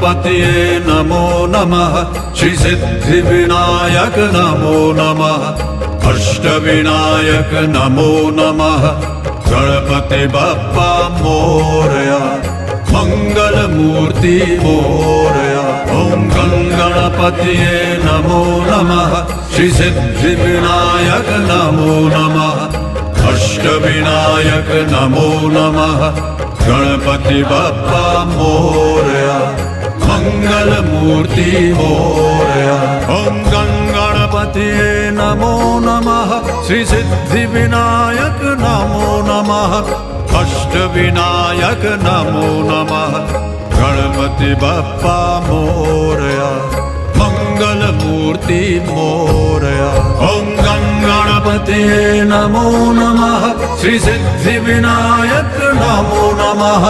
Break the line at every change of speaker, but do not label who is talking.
गणपतये नमो नमः श्री सिद्धिविनायक नमो नमः अष्टविनायक नमो नमः गणपति बप्पा मोरया मंगल मूर्ति मोरया ओम गणपतये नमो नमः श्री सिद्धिविनायक नमो नमः अष्टविनायक नमो नमः गणपति बप्पा मोरया मंगल मूर्ति मोरया ओम गणपतये नमो नमः श्री सिद्धिविनायक नमो नमः अष्टविनायक नमो नमः गणपति बप्पा मोरया मंगल मूर्ति मोरया ओम गणपतये नमो नमः श्री सिद्धिविनायक नमो नमः